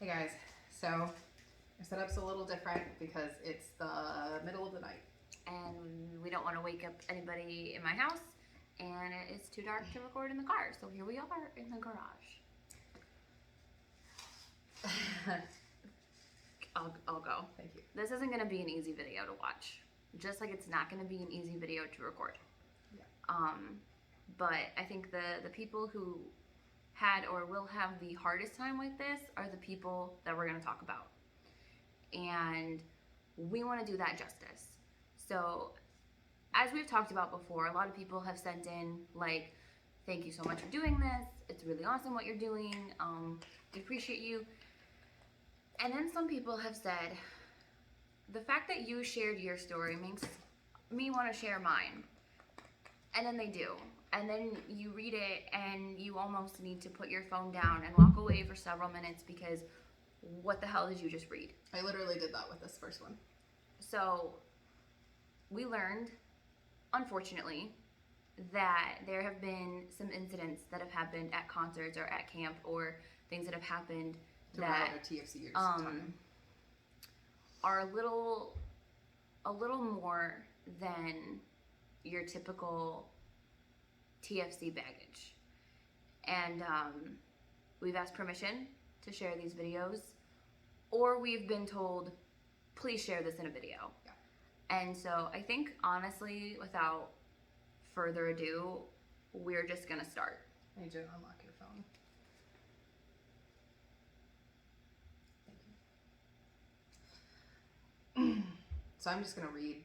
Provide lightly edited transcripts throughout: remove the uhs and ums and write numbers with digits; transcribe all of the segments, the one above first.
Hey guys, so our setup's a little different because it's the middle of the night. And we don't want to wake up anybody in my house, and it is too dark to record in the car. So here we are in the garage. I'll go. Thank you. This isn't going to be an easy video to watch, just like it's not going to be an easy video to record. Yeah. But I think the people who had or will have the hardest time with this are the people that we're going to talk about. And we want to do that justice. So, as we've talked about before, a lot of people have sent in, like, thank you so much for doing this. It's really awesome what you're doing. We appreciate you. And then some people have said, the fact that you shared your story makes me want to share mine. And then they do. And then you read it and you almost need to put your phone down and walk away for several minutes because what the hell did you just read? I literally did that with this first one. So we learned, unfortunately, that there have been some incidents that have happened at concerts or at camp or things that have happened throughout that the TFC years are a little more than your typical TFC baggage. And we've asked permission to share these videos, or we've been told, please share this in a video. Yeah. And so I think, honestly, without further ado, we're just going to start. I need you to unlock your phone. Thank you. So I'm just going to read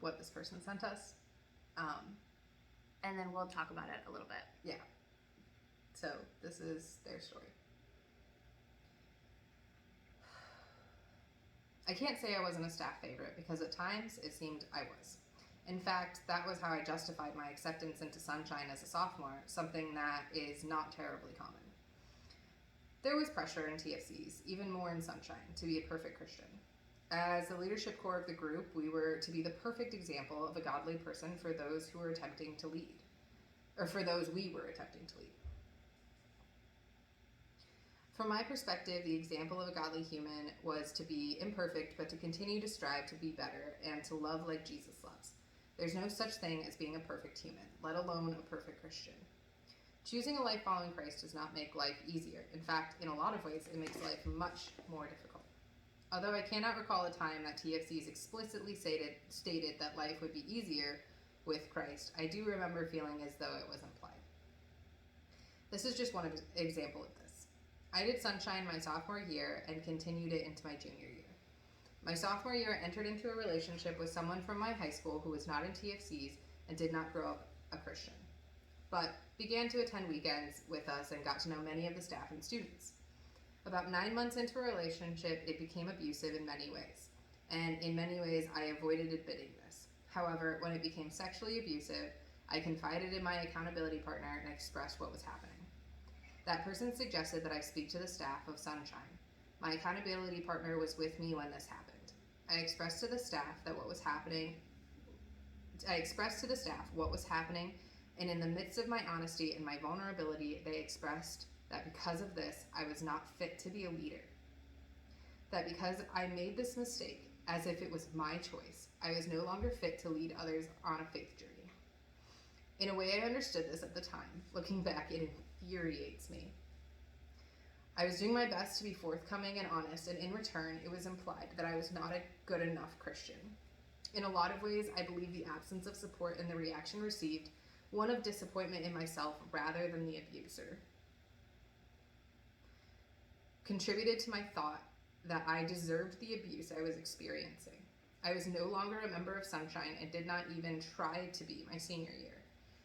what this person sent us. And then we'll talk about it a little bit. Yeah. So this is their story. I can't say I wasn't a staff favorite because at times it seemed I was. In fact, that was how I justified my acceptance into Sunshine as a sophomore, something that is not terribly common. There was pressure in TFCs, even more in Sunshine, to be a perfect Christian. As the leadership core of the group, we were to be the perfect example of a godly person for those who were attempting to lead, or for those we were attempting to lead. From my perspective, the example of a godly human was to be imperfect, but to continue to strive to be better and to love like Jesus loves. There's no such thing as being a perfect human, let alone a perfect Christian. Choosing a life following Christ does not make life easier. In fact, in a lot of ways, it makes life much more difficult. Although I cannot recall a time that TFCs explicitly stated that life would be easier with Christ, I do remember feeling as though it was implied. This is just one example of this. I did Sunshine my sophomore year and continued it into my junior year. My sophomore year, I entered into a relationship with someone from my high school who was not in TFCs and did not grow up a Christian, but began to attend weekends with us and got to know many of the staff and students. About 9 months into a relationship, it became abusive in many ways, and in many ways I avoided admitting this. However, when it became sexually abusive, I confided in my accountability partner and expressed what was happening. That person suggested that I speak to the staff of Sunshine. My accountability partner was with me when this happened. I expressed to the staff what was happening, and in the midst of my honesty and my vulnerability, they expressed that because of this, I was not fit to be a leader. That because I made this mistake, as if it was my choice, I was no longer fit to lead others on a faith journey. In a way, I understood this at the time. Looking back, it infuriates me. I was doing my best to be forthcoming and honest, and in return, it was implied that I was not a good enough Christian. In a lot of ways, I believe the absence of support and the reaction received, one of disappointment in myself rather than the abuser, contributed to my thought that I deserved the abuse I was experiencing. I was no longer a member of Sunshine and did not even try to be my senior year.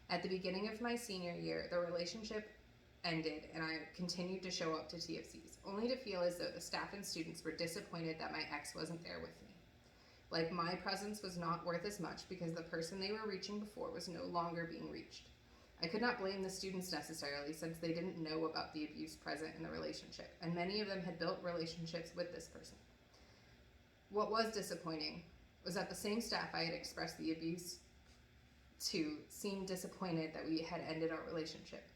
At the beginning of my senior year, the relationship ended and I continued to show up to TFCs, only to feel as though the staff and students were disappointed that my ex wasn't there with me. Like my presence was not worth as much because the person they were reaching before was no longer being reached. I could not blame the students necessarily since they didn't know about the abuse present in the relationship, and many of them had built relationships with this person. What was disappointing was that the same staff I had expressed the abuse to seemed disappointed that we had ended our relationship.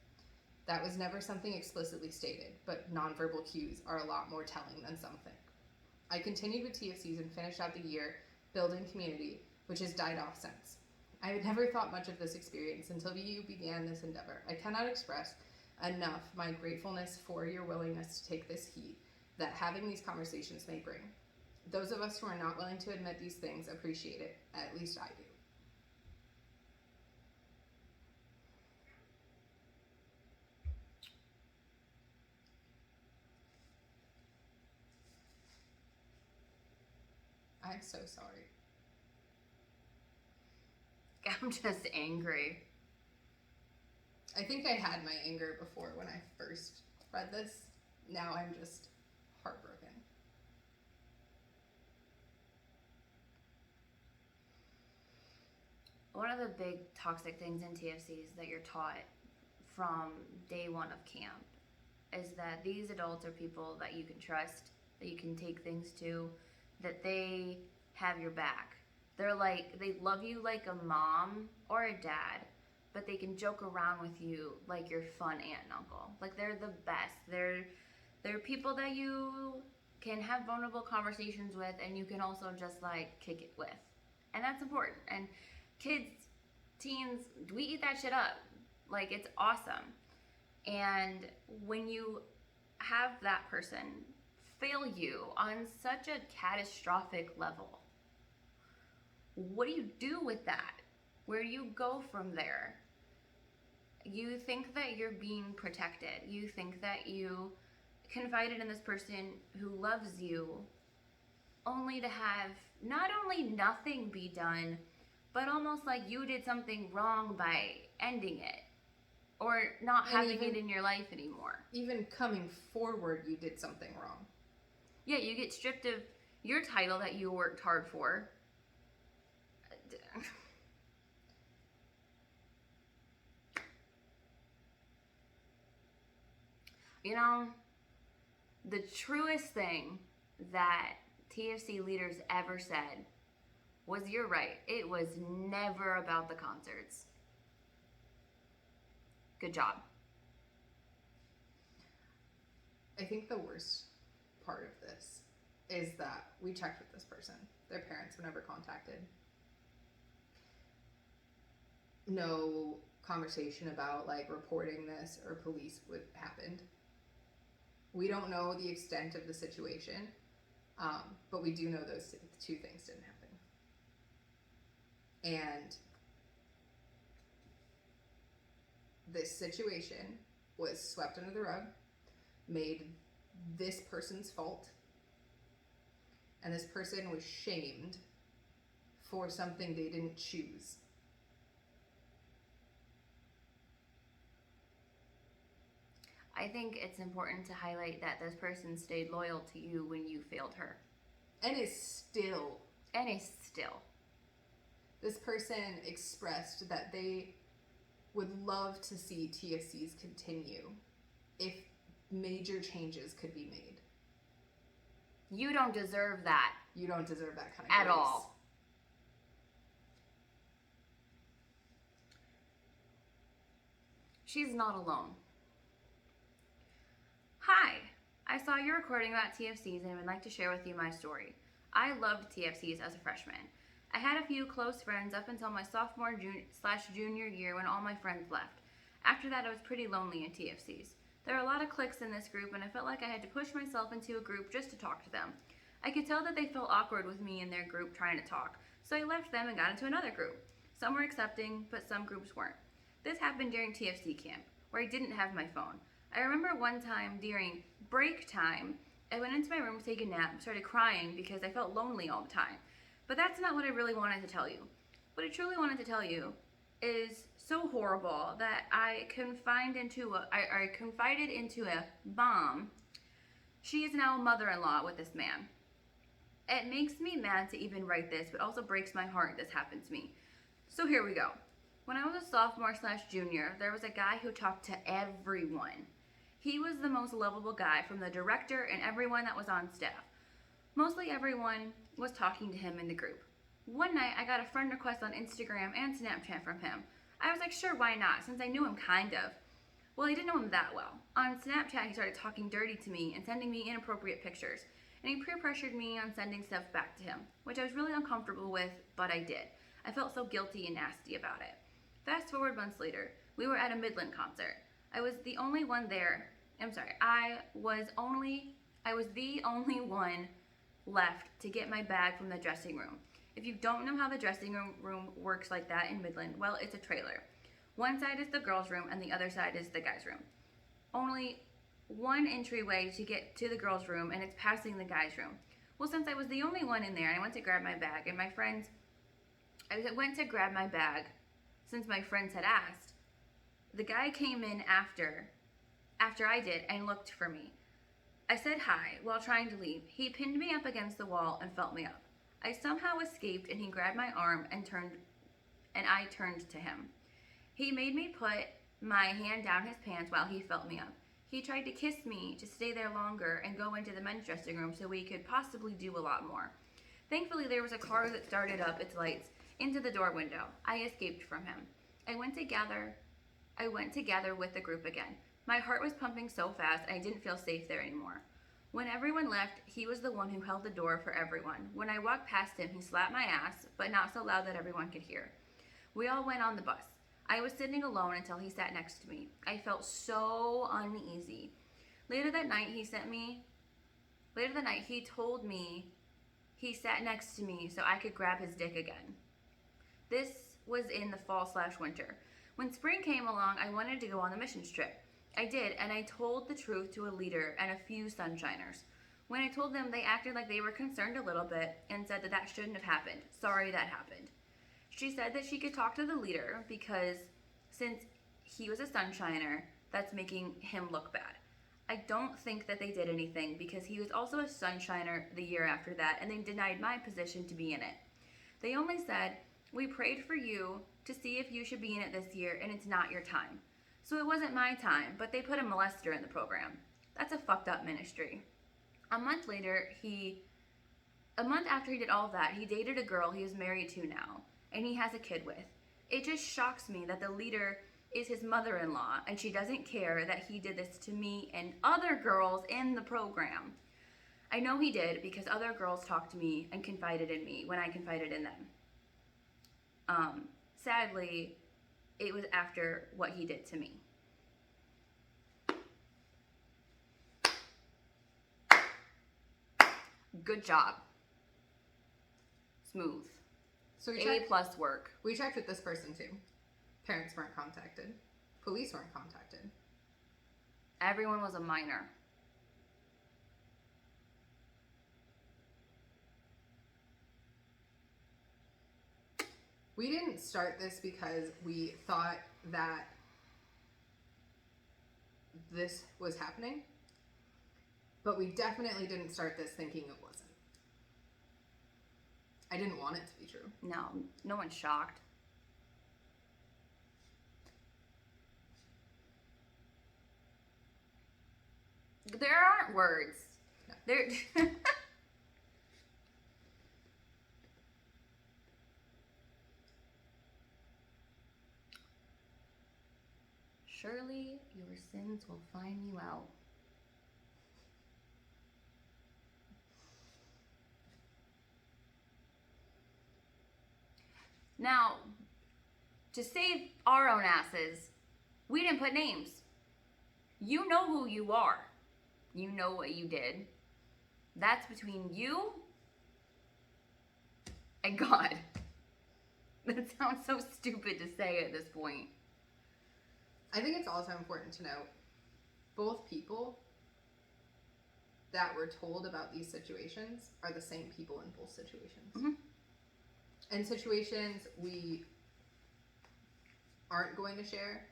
That was never something explicitly stated, but nonverbal cues are a lot more telling than some think. I continued with TFCs and finished out the year building community, which has died off since. I had never thought much of this experience until you began this endeavor. I cannot express enough my gratefulness for your willingness to take this heat that having these conversations may bring. Those of us who are not willing to admit these things appreciate it, at least I do. I'm so sorry. I'm just angry. I think I had my anger before when I first read this. Now I'm just heartbroken. One of the big toxic things in TFCs that you're taught from day one of camp is that these adults are people that you can trust, that you can take things to, that they have your back. They love you like a mom or a dad, but they can joke around with you like your fun aunt and uncle. Like, they're the best. They're people that you can have vulnerable conversations with, and you can also just like kick it with. And that's important. And kids, teens, we eat that shit up. Like, it's awesome. And when you have that person fail you on such a catastrophic level, what do you do with that? Where do you go from there? You think that you're being protected. You think that you confided in this person who loves you, only to have not only nothing be done, but almost like you did something wrong by ending it or not having it in your life anymore. Even coming forward, you did something wrong. Yeah, you get stripped of your title that you worked hard for. You know, the truest thing that TFC leaders ever said was, you're right, it was never about the concerts. Good job. I think the worst part of this is that we checked with this person. Their parents were never contacted. No conversation about like reporting this or police would happened. We don't know the extent of the situation, but we do know those two things didn't happen. And this situation was swept under the rug, made this person's fault, and this person was shamed for something they didn't choose. I think it's important to highlight that this person stayed loyal to you when you failed her. And is still. This person expressed that they would love to see TFCs continue if major changes could be made. You don't deserve that. You don't deserve that kind of at grace. all. She's not alone. Hi, I saw your recording about TFCs and would like to share with you my story. I loved TFCs as a freshman. I had a few close friends up until my sophomore/junior year when all my friends left. After that, I was pretty lonely in TFCs. There are a lot of cliques in this group, and I felt like I had to push myself into a group just to talk to them. I could tell that they felt awkward with me in their group trying to talk, so I left them and got into another group. Some were accepting, but some groups weren't. This happened during TFC camp, where I didn't have my phone. I remember one time during break time, I went into my room to take a nap and started crying because I felt lonely all the time. But that's not what I really wanted to tell you. What I truly wanted to tell you is so horrible that I confided into a mom. She is now a mother-in-law with this man. It makes me mad to even write this, but also breaks my heart this happened to me. So here we go. When I was a sophomore/junior, there was a guy who talked to everyone. He was the most lovable guy from the director and everyone that was on staff. Mostly everyone was talking to him in the group. One night, I got a friend request on Instagram and Snapchat from him. I was like, sure, why not, since I knew him kind of. Well, I didn't know him that well. On Snapchat, he started talking dirty to me and sending me inappropriate pictures. And he peer pressured me on sending stuff back to him, which I was really uncomfortable with, but I did. I felt so guilty and nasty about it. Fast forward months later, we were at a Midland concert. I was the only one there. I was the only one left to get my bag from the dressing room. If you don't know how the dressing room works like that in Midland, well, it's a trailer. One side is the girls' room and the other side is the guys' room. Only one entryway to get to the girls' room, and it's passing the guys' room. Well, since I was the only one in there, I went to grab my bag, and I went to grab my bag since my friends had asked. The guy came in after I did and looked for me. I said hi while trying to leave. He pinned me up against the wall and felt me up. I somehow escaped, and he grabbed my arm and I turned to him. He made me put my hand down his pants while he felt me up. He tried to kiss me to stay there longer and go into the men's dressing room so we could possibly do a lot more. Thankfully, there was a car that started up its lights into the door window. I escaped from him. I went to gather with the group again. My heart was pumping so fast I didn't feel safe there anymore. When everyone left, he was the one who held the door for everyone. When I walked past him, he slapped my ass, but not so loud that everyone could hear. We all went on the bus. I was sitting alone until he sat next to me. I felt so uneasy. Later that night, he told me he sat next to me so I could grab his dick again. This was in the fall/winter. When spring came along, I wanted to go on the missions trip. I did, and I told the truth to a leader and a few sunshiners. When I told them, they acted like they were concerned a little bit and said that shouldn't have happened. Sorry that happened. She said that she could talk to the leader because since he was a sunshiner, that's making him look bad. I don't think that they did anything because he was also a sunshiner the year after that, and they denied my position to be in it. They only said, "We prayed for you to see if you should be in it this year, and it's not your time." So it wasn't my time, but they put a molester in the program. That's a fucked up ministry. A month after he did all that, he dated a girl he is married to now, and he has a kid with. It just shocks me that the leader is his mother-in-law, and she doesn't care that he did this to me and other girls in the program. I know he did because other girls talked to me and confided in me when I confided in them. Sadly, it was after what he did to me. Good job. Smooth. So A+ work. We checked with this person too. Parents weren't contacted. Police weren't contacted. Everyone was a minor. We didn't start this because we thought that this was happening, but we definitely didn't start this thinking it wasn't. I didn't want it to be true. No one's shocked. There aren't words. No. There. Surely your sins will find you out. Now, to save our own asses, we didn't put names. You know who you are. You know what you did. That's between you and God. That sounds so stupid to say at this point. I think it's also important to note both people that were told about these situations are the same people in both situations. Mm-hmm. In situations we aren't going to share,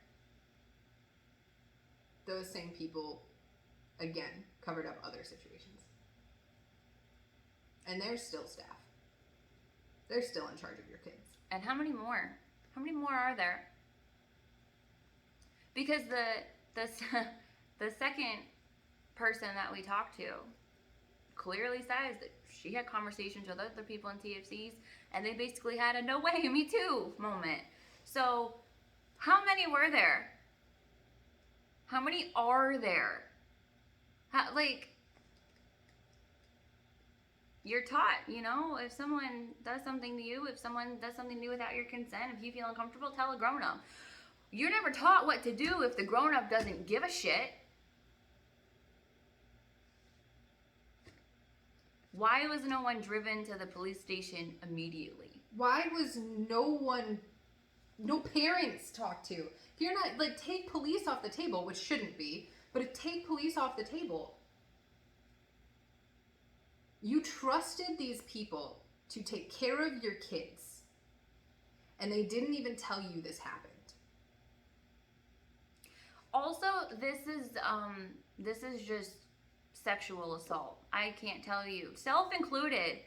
those same people, again, covered up other situations. And they're still staff. They're still in charge of your kids. And how many more? How many more are there? Because the second person that we talked to clearly says that she had conversations with other people in TFCs, and they basically had a "no way, me too" moment. So, how many were there? How many are there? Like, you're taught, if someone does something to you, if someone does something to you without your consent, if you feel uncomfortable, tell a grown-up. You're never taught what to do if the grown-up doesn't give a shit. Why was no one driven to the police station immediately? Why was no parents talked to? If you're not, like, take police off the table, which shouldn't be, but if take police off the table, you trusted these people to take care of your kids, and they didn't even tell you this happened. Also, this is just sexual assault. I can't tell you, self-included,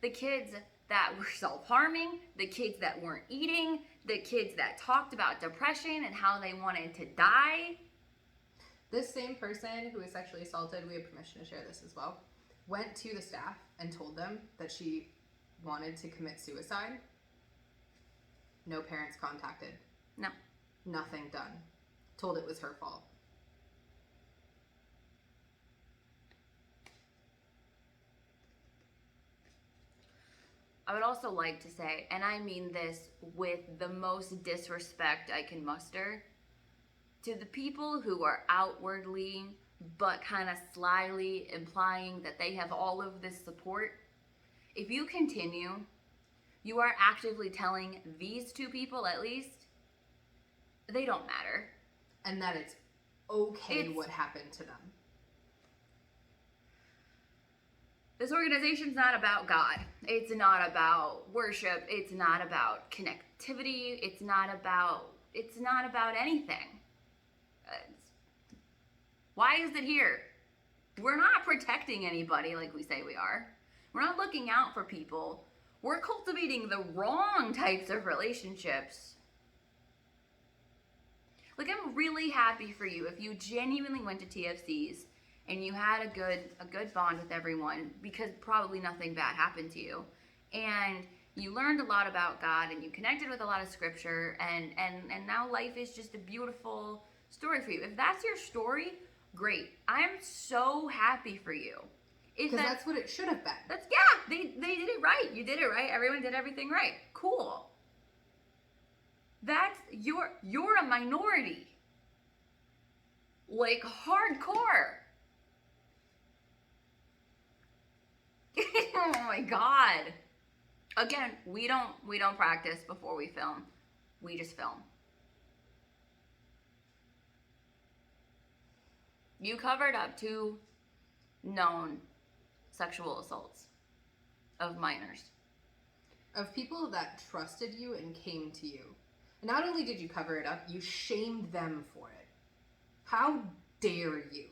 the kids that were self-harming, the kids that weren't eating, the kids that talked about depression and how they wanted to die. This same person who was sexually assaulted, we have permission to share this as well, went to the staff and told them that she wanted to commit suicide. No parents contacted. No. Nothing done. Told it was her fault. I would also like to say, and I mean this with the most disrespect I can muster, to the people who are outwardly but kind of slyly implying that they have all of this support, if you continue, you are actively telling these two people at least, they don't matter. And that it's okay what happened to them. This organization's not about God. It's not about worship. It's not about connectivity. It's not about anything. Why is it here? We're not protecting anybody like we say we are. We're not looking out for people. We're cultivating the wrong types of relationships. Like, I'm really happy for you if you genuinely went to TFCs and you had a good bond with everyone, because probably nothing bad happened to you, and you learned a lot about God, and you connected with a lot of scripture, and now life is just a beautiful story for you. If that's your story, great. I'm so happy for you. Because that's what it should have been. They did it right. You did it right. Everyone did everything right. Cool. That's you're a minority. Like, hardcore. Oh my God. Again, we don't practice before we film. We just film. You covered up 2 known sexual assaults of minors. Of people that trusted you and came to you. And not only did you cover it up, you shamed them for it. How dare you?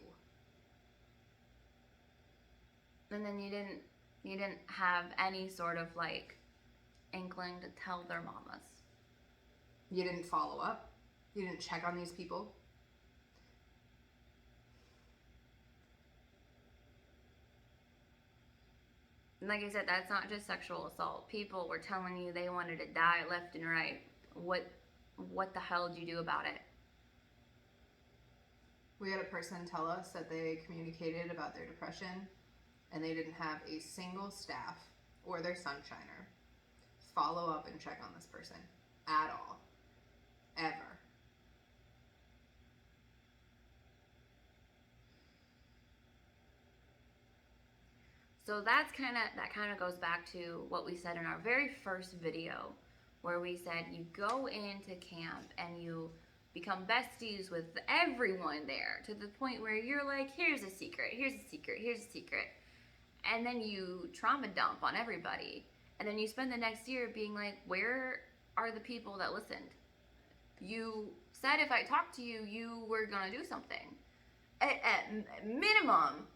And then you didn't have any sort of, like, inkling to tell their mamas. You didn't follow up. You didn't check on these people. And like I said, that's not just sexual assault. People were telling you they wanted to die left and right. What the hell did you do about it? We had a person tell us that they communicated about their depression, and they didn't have a single staff or their sunshiner follow up and check on this person at all. Ever. So that kind of goes back to what we said in our very first video, where we said you go into camp and you become besties with everyone there, to the point where you're like, here's a secret, here's a secret, here's a secret. And then you trauma dump on everybody. And then you spend the next year being like, where are the people that listened? You said if I talked to you, you were going to do something. At minimum,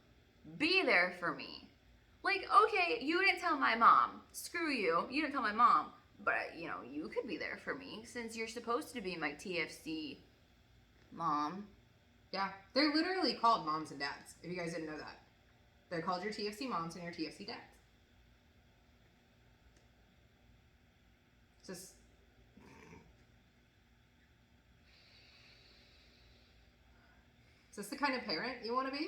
be there for me. Like, okay, you didn't tell my mom. Screw you. You didn't tell my mom. But, you could be there for me, since you're supposed to be my TFC mom. Yeah, they're literally called moms and dads, if you guys didn't know that. They're called your TFC moms and your TFC dads. Just... this the kind of parent you want to be?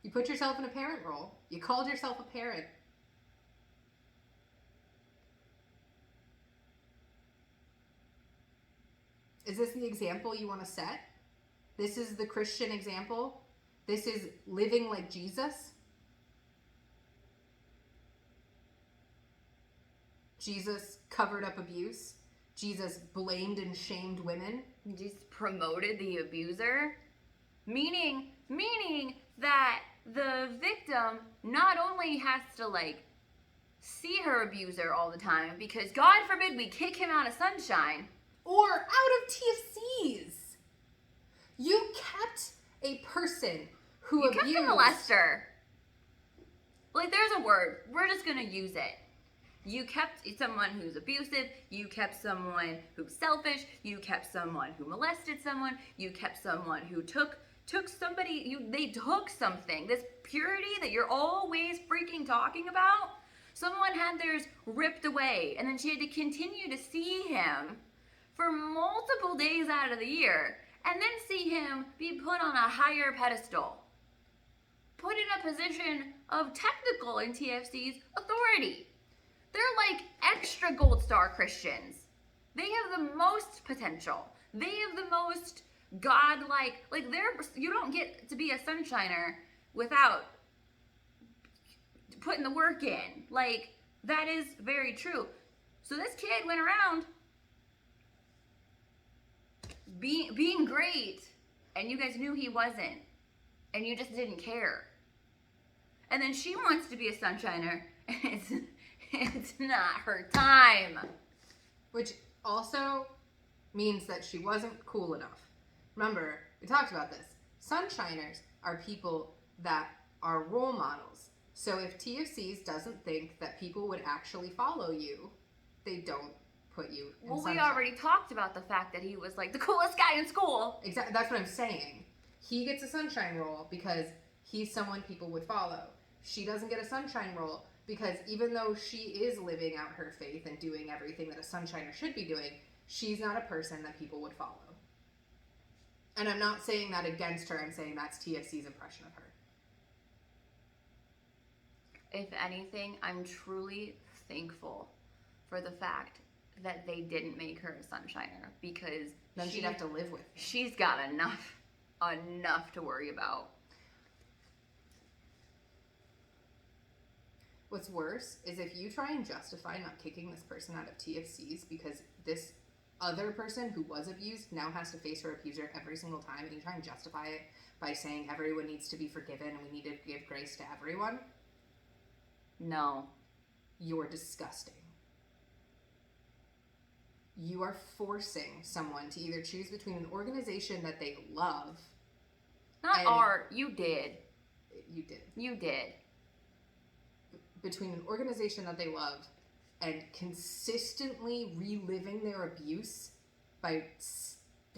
You put yourself in a parent role. You called yourself a parent. Is this the example you want to set? This is the Christian example? This is living like Jesus? Jesus covered up abuse. Jesus blamed and shamed women. Just promoted the abuser. Meaning that the victim not only has to like see her abuser all the time, because God forbid we kick him out of Sunshine. Or out of TFCs. You kept a person who You abused. kept a molester. Like, there's a word. We're just gonna use it. You kept someone who's abusive. You kept someone who's selfish. You kept someone who molested someone. You kept someone who took somebody. They took something. This purity that you're always freaking talking about. Someone had theirs ripped away, and then she had to continue to see him for multiple days out of the year, and then see him be put on a higher pedestal, put in a position of technical in TFC's authority. They're like extra gold star Christians. They have the most potential. They have the most godlike, like you don't get to be a sunshiner without putting the work in. Like, that is very true. So this kid went around being great, and you guys knew he wasn't, and you just didn't care. And then she wants to be a sunshiner, and it's not her time. Which also means that she wasn't cool enough. Remember, we talked about this. Sunshiners are people that are role models. So if TFCs doesn't think that people would actually follow you, they don't put you in Well, sunshine. we already talked about the fact that he was like the coolest guy in school. Exactly. That's what I'm saying. He gets a sunshine role because he's someone people would follow. She doesn't get a sunshine role because even though she is living out her faith and doing everything that a sunshiner should be doing, she's not a person that people would follow. And I'm not saying that against her. I'm saying that's TFC's impression of her. If anything, I'm truly thankful for the fact that they didn't make her a sunshiner, because Then she'd have to live with him. she's got enough to worry about. What's worse is if you try and justify not kicking this person out of TFCs because this other person who was abused now has to face her abuser every single time, and you try and justify it by saying everyone needs to be forgiven and we need to give grace to everyone, No. you're disgusting. You are forcing someone to either choose between an organization that they love. Not art. You did. You did. You did. Between an organization that they love and consistently reliving their abuse by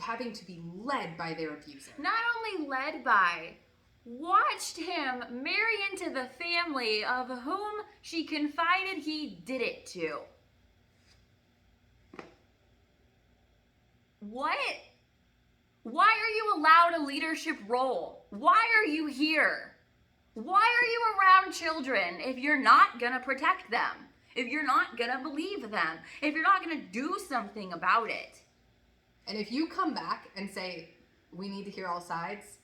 having to be led by their abuser. Not only led by, watched him marry into the family of whom she confided he did it to. What? Why are you allowed a leadership role? Why are you here? Why are you around children if you're not gonna protect them? If you're not gonna believe them? If you're not gonna do something about it? And if you come back and say, we need to hear all sides,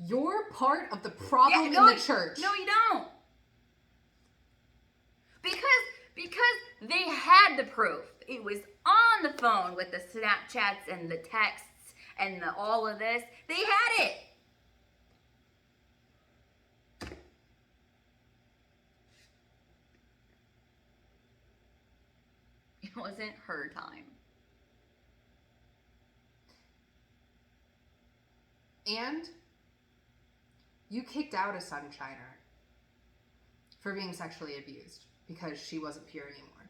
you're part of the problem in the church. No, you don't. Because they had the proof. It was on the phone with the Snapchats and the texts and all of this. They had it. It wasn't her time. And you kicked out a sunshiner for being sexually abused because she wasn't pure anymore.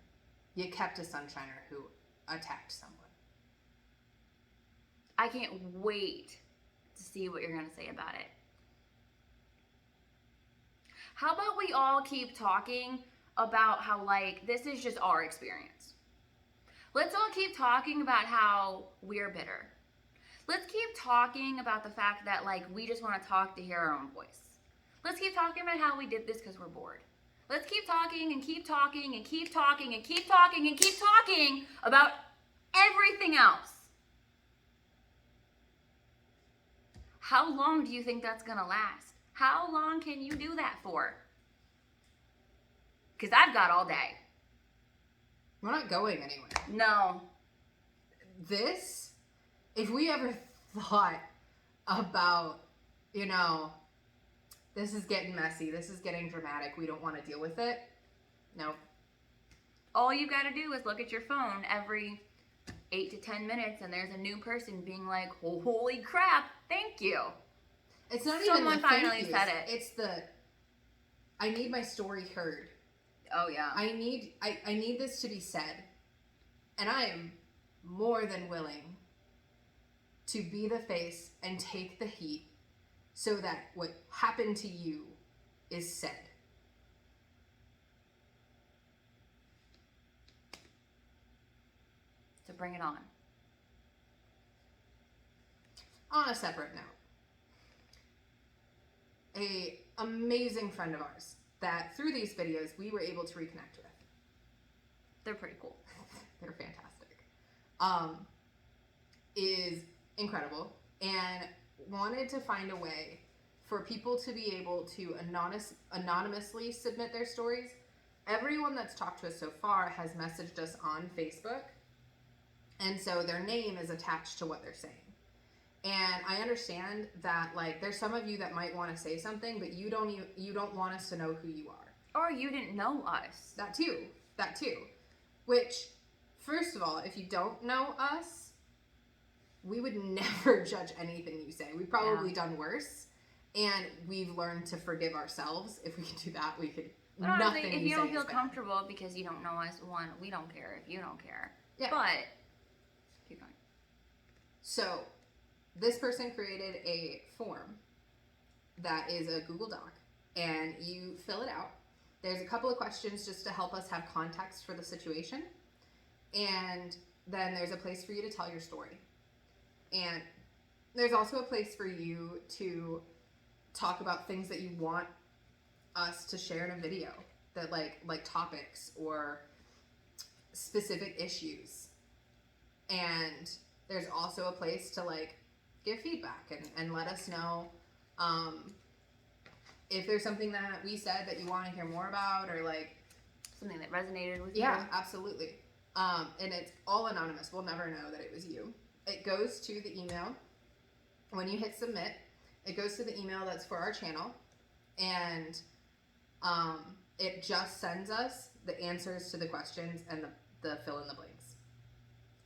You kept a sunshiner who attacked someone. I can't wait to see what you're going to say about it. How about we all keep talking about how, like, this is just our experience. Let's all keep talking about how we're bitter. Let's keep talking about the fact that, like, we just want to talk to hear our own voice. Let's keep talking about how we did this because we're bored. Let's keep talking and keep talking and keep talking and keep talking and keep talking about everything else. How long do you think that's going to last? How long can you do that for? Because I've got all day. We're not going anywhere. No. This, if we ever thought about, you know, this is getting messy, this is getting dramatic, we don't want to deal with it. No. All you got to do is look at your phone every 8 to 10 minutes and there's a new person being like, oh, holy crap, thank you. It's not Someone even the finally thank yous. said it. It's the, I need my story heard. Oh, yeah. I need this to be said. And I am more than willing to be the face and take the heat so that what happened to you is said. So bring it on. On a separate note, a amazing friend of ours that through these videos we were able to reconnect with. They're pretty cool. They're fantastic. Is incredible and wanted to find a way for people to be able to anonymously submit their stories. Everyone that's talked to us so far has messaged us on Facebook, and so their name is attached to what they're saying. And I understand that, like, there's some of you that might want to say something, but you don't want us to know who you are. Or you didn't know us. That too. Which, first of all, if you don't know us, we would never judge anything you say. We've probably done worse, and we've learned to forgive ourselves. If we could do that, we could. But honestly, nothing if you you don't say feel is bad. comfortable because you don't know us, one, we don't care if you don't care. Yeah. But, keep going. So, this person created a form that is a Google Doc, and you fill it out. There's a couple of questions just to help us have context for the situation, and then there's a place for you to tell your story. And there's also a place for you to talk about things that you want us to share in a video, that like topics or specific issues. And there's also a place to like give feedback and let us know if there's something that we said that you want to hear more about, or like Something that resonated with you. yeah, absolutely. And it's all anonymous. We'll never know that it was you. It goes to the email. When you hit submit, it goes to the email that's for our channel, and it just sends us the answers to the questions and the fill in the blanks.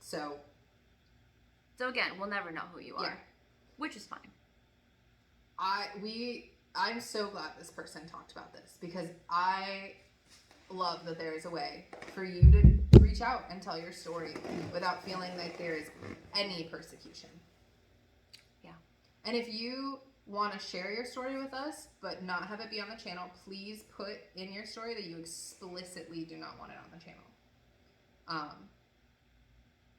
So again, we'll never know who you are. Yeah. Which is fine. I'm so glad this person talked about this, because I love that there is a way for you to reach out and tell your story without feeling like there is any persecution. Yeah. And if you want to share your story with us but not have it be on the channel, please put in your story that you explicitly do not want it on the channel.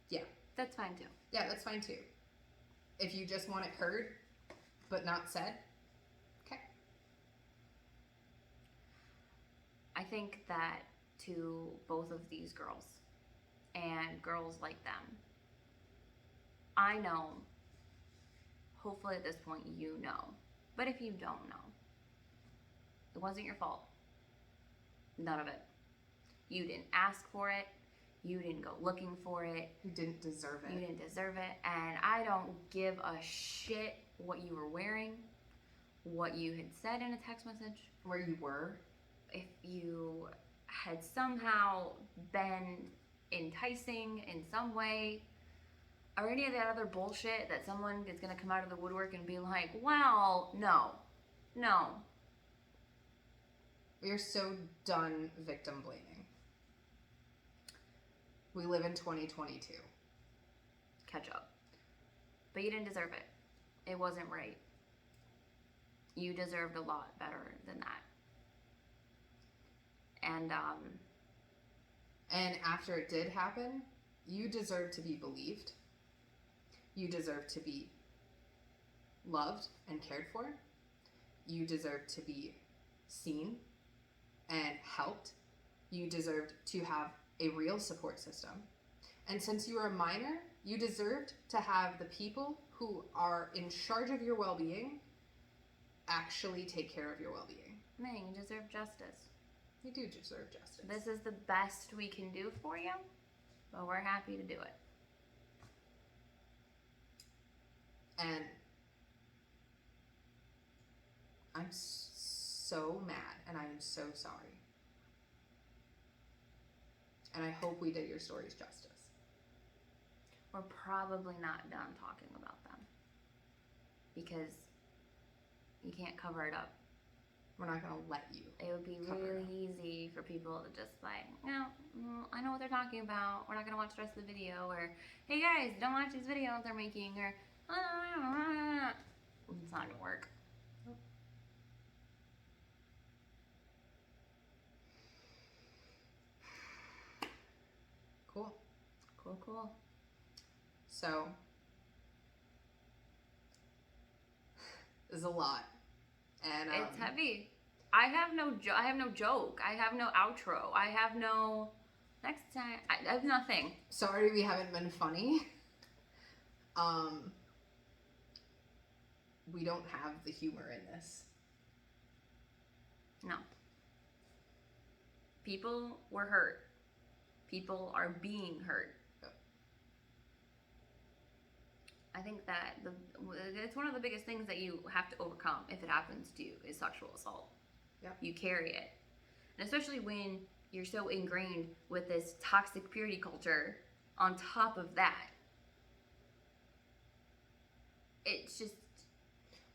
Yeah. That's fine too. Yeah, that's fine too. If you just want it heard but not said, okay. I think that to both of these girls and girls like them, I know, hopefully at this point you know, but if you don't know, it wasn't your fault. None of it. You didn't ask for it. You didn't go looking for it. You didn't deserve it. You didn't deserve it. And I don't give a shit what you were wearing, what you had said in a text message, Where you were. if you had somehow been enticing in some way, or any of that other bullshit that someone is going to come out of the woodwork and be like, well, no. We are so done victim blaming. We live in 2022. Catch up. But you didn't deserve it. It wasn't right. You deserved a lot better than that. And And after it did happen, you deserve to be believed. You deserve to be loved and cared for. You deserve to be seen and helped. You deserved to have a real support system. And since you were a minor, you deserved to have the people who are in charge of your well-being actually take care of your well-being. Man, you deserve justice. You do deserve justice. This is the best we can do for you, but we're happy to do it. And I'm so mad, and I am so sorry. And I hope we did your stories justice. We're probably not done talking about them because you can't cover it up. We're not going to let you. It would be Cover it really up. easy for people to just like, I know what they're talking about. We're not going to watch the rest of the video. Or, hey guys, don't watch these videos they're making. Or, it's not going to work. Cool. Cool. So, there's a lot. And It's heavy. I have no joke. I have no outro. I have no next time. I have nothing. Sorry we haven't been funny. We don't have the humor in this. No. People were hurt. People are being hurt. Yep. I think that it's one of the biggest things that you have to overcome if it happens to you is sexual assault. Yep. You carry it. And especially when you're so ingrained with this toxic purity culture on top of that. It's just...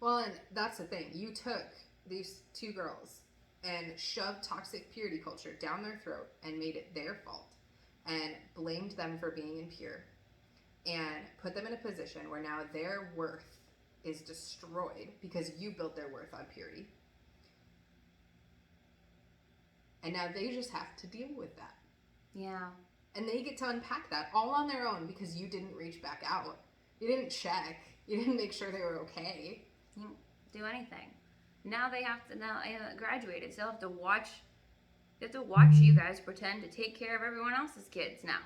Well, and that's the thing. You took these two girls and shoved toxic purity culture down their throat and made it their fault and blamed them for being impure and put them in a position where now their worth is destroyed because you built their worth on purity. And now they just have to deal with that. Yeah. And they get to unpack that all on their own because you didn't reach back out. You didn't check. You didn't make sure they were okay. You didn't do anything. Now they have to graduated, so they'll have to watch. They have to watch you guys pretend to take care of everyone else's kids now.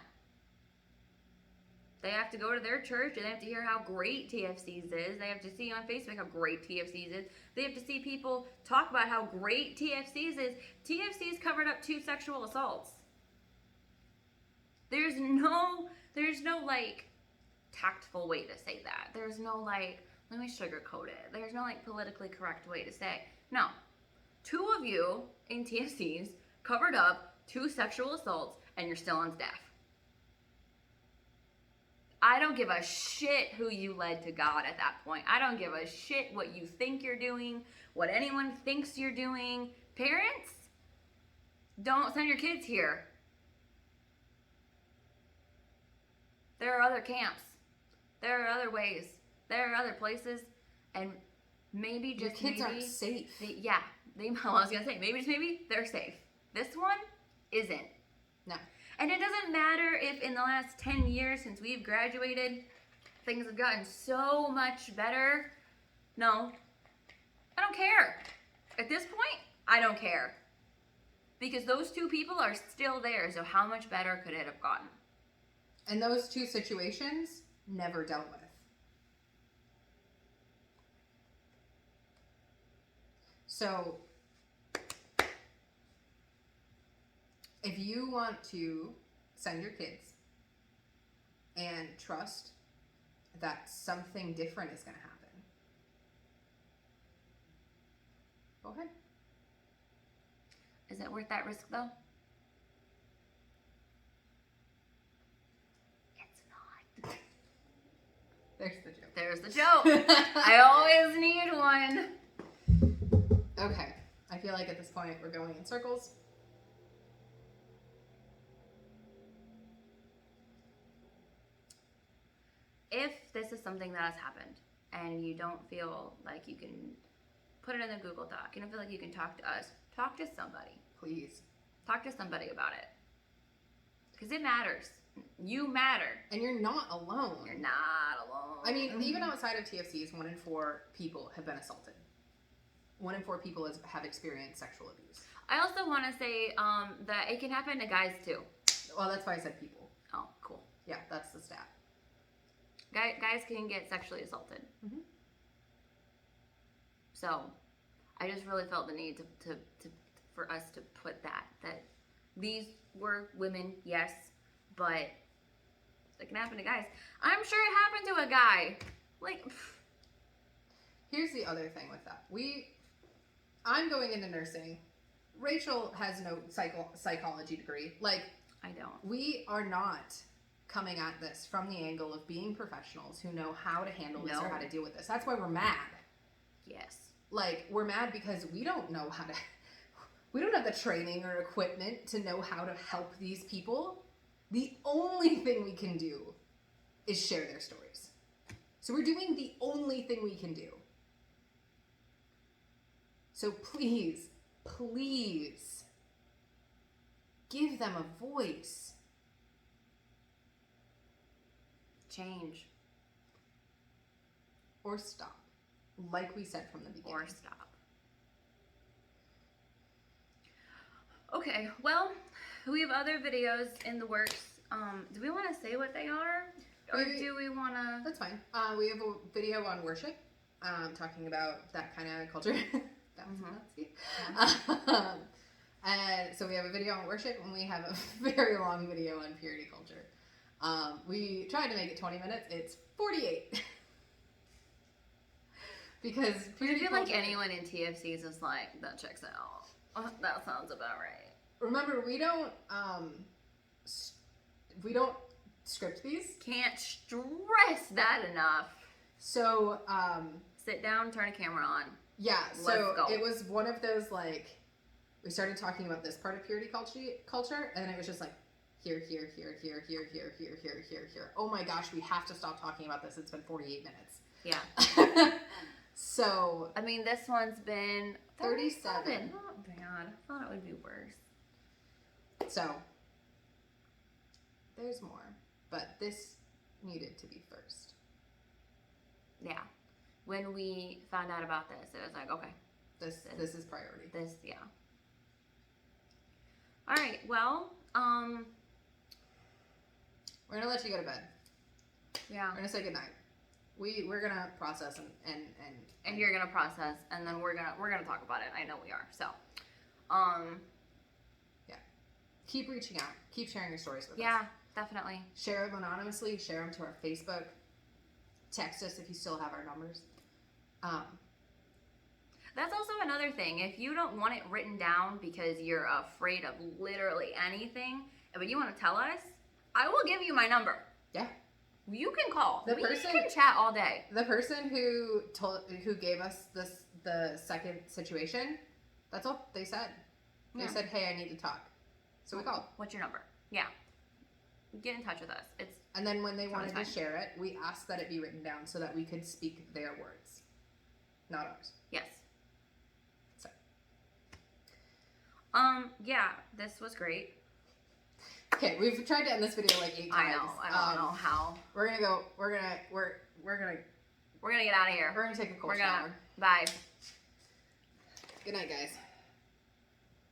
They have to go to their church and they have to hear how great TFC's is. They have to see on Facebook how great TFC's is. They have to see people talk about how great TFC's is. TFC's covered up 2 sexual assaults. There's no like tactful way to say that. There's no like, let me sugarcoat it. There's no like politically correct way to say. No. 2 of you in TFC's covered up 2 sexual assaults and you're still on staff. I don't give a shit who you led to God at that point. I don't give a shit what you think you're doing, what anyone thinks you're doing. Parents, don't send your kids here. There are other camps. There are other ways. There are other places. And maybe just Your kids maybe, aren't safe. I was going to say, maybe just maybe they're safe. This one isn't. No. And it doesn't matter if in the last 10 years since we've graduated, things have gotten so much better. No, I don't care. At this point, I don't care. Because those 2 people are still there, so how much better could it have gotten? And those 2 situations never dealt with. So, if you want to send your kids and trust that something different is going to happen, go ahead. Is it worth that risk though? It's not. There's the joke. There's the joke. I always need one. Okay. I feel like at this point we're going in circles. If this is something that has happened and you don't feel like you can put it in a Google Doc, you don't feel like you can talk to us, talk to somebody. Please. Talk to somebody about it. Because it matters. You matter. And you're not alone. You're not alone. I mean, even outside of TFCs, 1 in 4 people have been assaulted. 1 in 4 people have experienced sexual abuse. I also want to say that it can happen to guys too. Well, that's why I said people. Oh, cool. Yeah, that's the stat. Guys can get sexually assaulted. Mhm. So, I just really felt the need for us to put that these were women, yes, but it can happen to guys. I'm sure it happened to a guy. Like, Here's the other thing with that. I'm going into nursing. Rachel has no psychology degree. Like, I don't. we are not coming at this from the angle of being professionals who know how to handle this or No. how to deal with this. That's why we're mad. Yes. Like, we're mad because we don't know how to, we don't have the training or equipment to know how to help these people. The only thing we can do is share their stories. So we're doing the only thing we can do. So please, please, give them a voice. Change. Or stop. Like we said from the beginning. Or stop. Okay, well, we have other videos in the works. Do we want to say what they are? Or do we want to... That's fine. We have a video on worship, talking about that kind of culture. And so we have a video on worship, and we have a very long video on purity culture. We tried to make it 20 minutes. It's 48. Because I purity feel like culture, anyone in TFCs is like, that checks out. That sounds about right. remember, we don't script these. Can't stress that enough. So Sit down, turn a camera on. yeah, Let's so go. it was one of those, like, we started talking about this part of purity culture, and then it was just like, here. Oh my gosh, we have to stop talking about this. It's been 48 minutes. Yeah. So, I mean, this one's been 37. Not bad. I thought it would be worse. so, there's more, but this needed to be first. Yeah. When we found out about this, it was like, okay, This is priority. yeah. All right. Well, We're gonna let you go to bed. yeah. We're gonna say goodnight. We're gonna process And you're gonna process, and then we're gonna talk about it. I know we are. So, keep reaching out. Keep sharing your stories with us. yeah, definitely. Share them anonymously. Share them to our Facebook. Text us if you still have our numbers. That's also another thing. If you don't want it written down because you're afraid of literally anything, but you want to tell us, I will give you my number. Yeah. You can call. The We person- can chat all day. The person who gave us the second situation, that's all they said. They Yeah. said, "Hey, I need to talk." So we called. What's your number? Yeah. Get in touch with us. It's And then when they Totally wanted fine. to share it, we asked that it be written down so that we could speak their words, not ours. yes. So. Yeah, this was great. Okay, we've tried to end this video like 8 times. I know. I don't know how. We're gonna go. We're gonna We're gonna get out of here. take a cold We're gonna shower. bye. Good night, guys.